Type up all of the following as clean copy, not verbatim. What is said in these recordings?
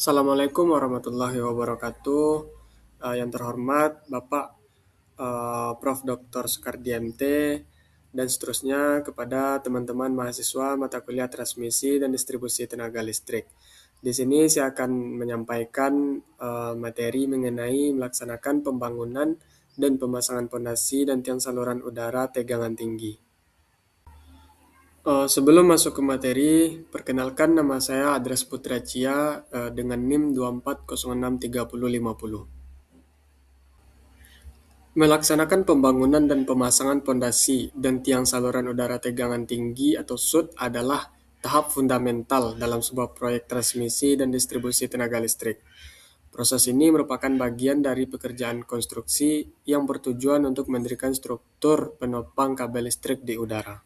Assalamualaikum warahmatullahi wabarakatuh. Yang terhormat Bapak Prof. Dr. Soekardi MT dan seterusnya kepada teman-teman mahasiswa mata kuliah transmisi dan distribusi tenaga listrik. Di sini saya akan menyampaikan materi mengenai melaksanakan pembangunan dan pemasangan pondasi dan tiang saluran udara tegangan tinggi. Sebelum masuk ke materi, perkenalkan nama saya Adres Putra Cia dengan NIM 24063050. Melaksanakan pembangunan dan pemasangan pondasi dan tiang saluran udara tegangan tinggi atau SUT adalah tahap fundamental dalam sebuah proyek transmisi dan distribusi tenaga listrik. Proses ini merupakan bagian dari pekerjaan konstruksi yang bertujuan untuk mendirikan struktur penopang kabel listrik di udara.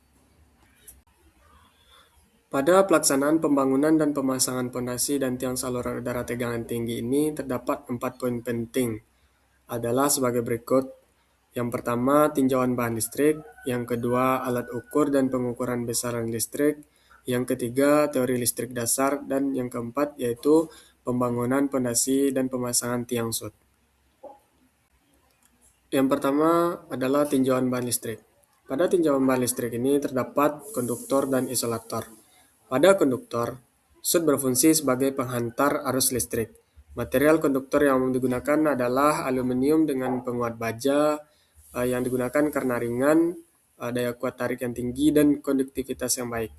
Pada pelaksanaan pembangunan dan pemasangan pondasi dan tiang saluran udara tegangan tinggi ini terdapat 4 poin penting, adalah sebagai berikut. Yang pertama, tinjauan bahan listrik. Yang kedua, alat ukur dan pengukuran besaran listrik. Yang ketiga, teori listrik dasar. Dan yang keempat, yaitu pembangunan pondasi dan pemasangan tiang SUT. Yang pertama adalah tinjauan bahan listrik. Pada tinjauan bahan listrik ini terdapat konduktor dan isolator. Pada konduktor, SUT berfungsi sebagai penghantar arus listrik. Material konduktor yang digunakan adalah aluminium dengan penguat baja yang digunakan karena ringan, daya kuat tarik yang tinggi, dan konduktivitas yang baik.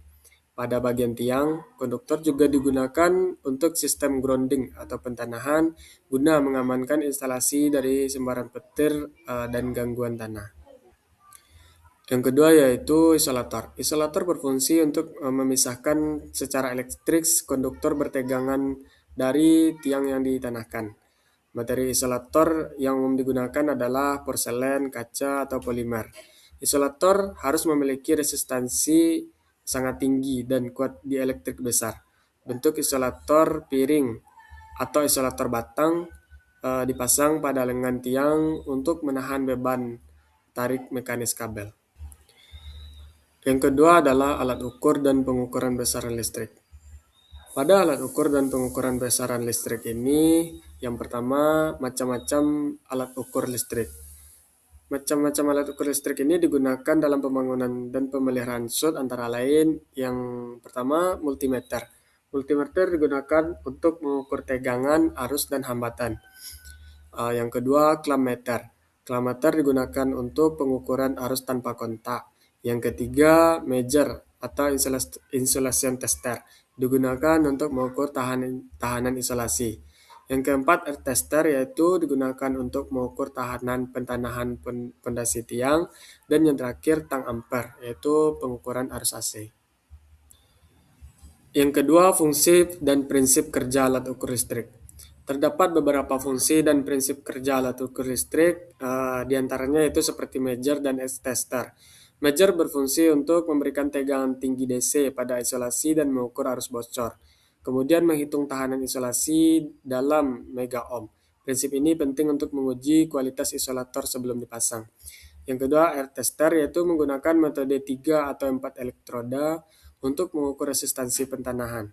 Pada bagian tiang, konduktor juga digunakan untuk sistem grounding atau pentanahan guna mengamankan instalasi dari sembaran petir dan gangguan tanah. Yang kedua yaitu isolator. Isolator berfungsi untuk memisahkan secara elektrik konduktor bertegangan dari tiang yang ditanahkan. Materi isolator yang umum digunakan adalah porselen, kaca, atau polimer. Isolator harus memiliki resistansi sangat tinggi dan kuat dielektrik besar. Bentuk isolator piring atau isolator batang dipasang pada lengan tiang untuk menahan beban tarik mekanis kabel. Yang kedua adalah alat ukur dan pengukuran besaran listrik. Pada alat ukur dan pengukuran besaran listrik ini, yang pertama, macam-macam alat ukur listrik. Macam-macam alat ukur listrik ini digunakan dalam pembangunan dan pemeliharaan SUT antara lain yang pertama, multimeter. Multimeter digunakan untuk mengukur tegangan, arus, dan hambatan. Yang kedua, clamp-meter. Clamp-meter digunakan untuk pengukuran arus tanpa kontak. Yang ketiga, measure atau insulation tester digunakan untuk mengukur tahanan isolasi. Yang keempat, air tester yaitu digunakan untuk mengukur tahanan pentanahan pondasi tiang. Dan yang terakhir, tang ampere yaitu pengukuran arus AC. Yang kedua, fungsi dan prinsip kerja alat ukur listrik. Terdapat beberapa fungsi dan prinsip kerja alat ukur listrik, diantaranya itu seperti measure dan air tester. Measure berfungsi untuk memberikan tegangan tinggi DC pada isolasi dan mengukur arus bocor. Kemudian menghitung tahanan isolasi dalam mega ohm. Prinsip ini penting untuk menguji kualitas isolator sebelum dipasang. Yang kedua, air tester yaitu menggunakan metode 3 atau 4 elektroda untuk mengukur resistansi pentanahan.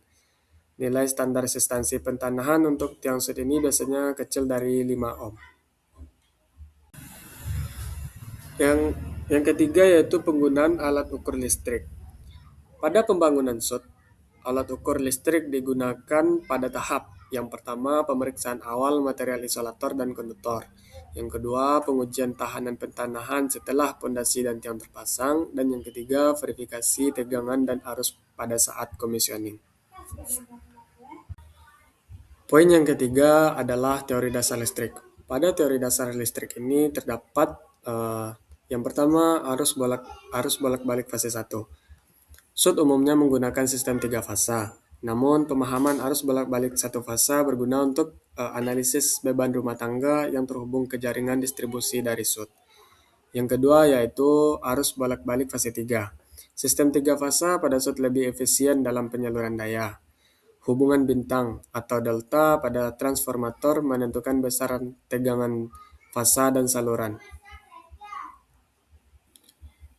Nilai standar resistansi pentanahan untuk tiang SUT ini biasanya kecil dari 5 ohm. Yang ketiga yaitu penggunaan alat ukur listrik. Pada pembangunan SUT, alat ukur listrik digunakan pada tahap. Yang pertama, pemeriksaan awal material isolator dan konduktor. Yang kedua, pengujian tahanan pentanahan setelah pondasi dan tiang terpasang. Dan yang ketiga, verifikasi tegangan dan arus pada saat commissioning. Poin yang ketiga adalah teori dasar listrik. Pada teori dasar listrik ini terdapat yang pertama arus bolak-balik fase 1. SUT umumnya menggunakan sistem 3 fasa. Namun pemahaman arus bolak-balik satu fasa berguna untuk analisis beban rumah tangga yang terhubung ke jaringan distribusi dari SUT. Yang kedua yaitu arus bolak-balik fase 3. Sistem 3 fasa pada SUT lebih efisien dalam penyaluran daya. Hubungan bintang atau delta pada transformator menentukan besaran tegangan fasa dan saluran.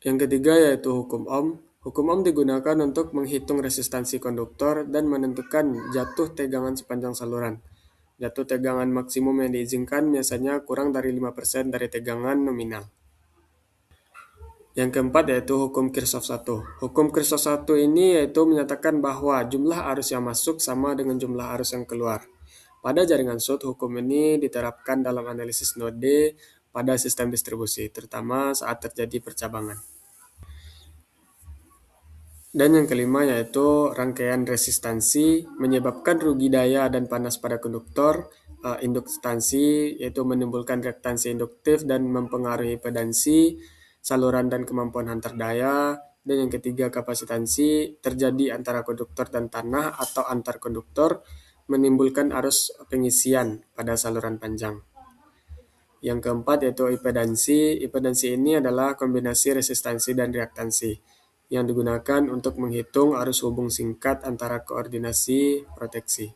Yang ketiga yaitu hukum Ohm. Hukum ohm digunakan untuk menghitung resistansi konduktor dan menentukan jatuh tegangan sepanjang saluran. Jatuh tegangan maksimum yang diizinkan biasanya kurang dari 5% dari tegangan nominal. Yang keempat yaitu hukum Kirchhoff 1. Hukum Kirchhoff 1 ini yaitu menyatakan bahwa jumlah arus yang masuk sama dengan jumlah arus yang keluar. Pada jaringan short, hukum ini diterapkan dalam analisis node pada sistem distribusi, terutama saat terjadi percabangan. Dan yang kelima yaitu rangkaian resistansi menyebabkan rugi daya dan panas pada konduktor, induktansi yaitu menimbulkan reaktansi induktif dan mempengaruhi impedansi, saluran dan kemampuan hantar daya, dan yang ketiga kapasitansi terjadi antara konduktor dan tanah atau antar konduktor menimbulkan arus pengisian pada saluran panjang. Yang keempat yaitu impedansi. Impedansi ini adalah kombinasi resistansi dan reaktansi yang digunakan untuk menghitung arus hubung singkat antara koordinasi proteksi.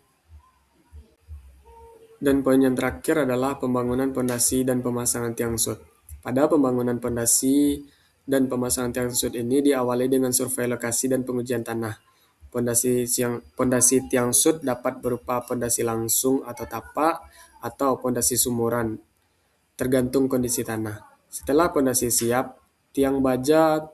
Dan poin yang terakhir adalah pembangunan pondasi dan pemasangan tiang sud. Pada pembangunan pondasi dan pemasangan tiang sud ini diawali dengan survei lokasi dan pengujian tanah. Pondasi tiang sud dapat berupa pondasi langsung atau tapak atau pondasi sumuran, tergantung kondisi tanah. Setelah pondasi siap, tiang baja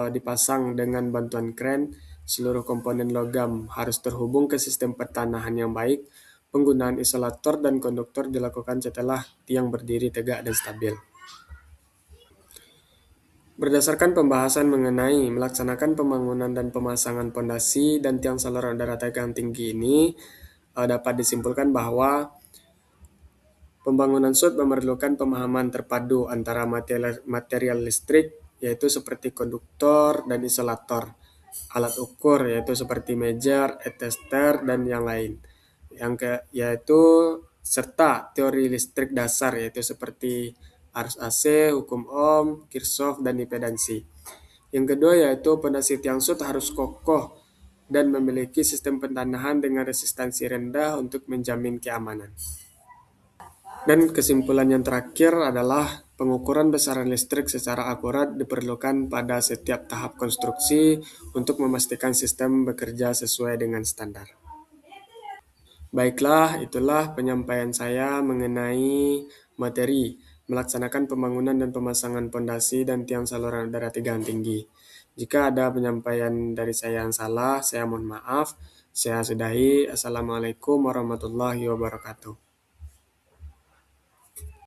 dipasang dengan bantuan kren. Seluruh komponen logam harus terhubung ke sistem pertanahan yang baik. Penggunaan isolator dan konduktor dilakukan setelah tiang berdiri tegak dan stabil. Berdasarkan pembahasan mengenai melaksanakan pembangunan dan pemasangan pondasi dan tiang saluran udara tegangan tinggi ini, dapat disimpulkan bahwa pembangunan SUT memerlukan pemahaman terpadu antara material listrik, yaitu seperti konduktor dan isolator, alat ukur, yaitu seperti measure, tester, dan yang lain. Yaitu serta teori listrik dasar, yaitu seperti arus AC, hukum Ohm, Kirchhoff, dan impedansi. Yang kedua yaitu pondasi tiang SUT harus kokoh dan memiliki sistem pentanahan dengan resistansi rendah untuk menjamin keamanan. Dan kesimpulan yang terakhir adalah pengukuran besaran listrik secara akurat diperlukan pada setiap tahap konstruksi untuk memastikan sistem bekerja sesuai dengan standar. Baiklah, itulah penyampaian saya mengenai materi melaksanakan pembangunan dan pemasangan pondasi dan tiang saluran udara tegangan tinggi. Jika ada penyampaian dari saya yang salah, saya mohon maaf. Saya sudahi. Assalamualaikum warahmatullahi wabarakatuh.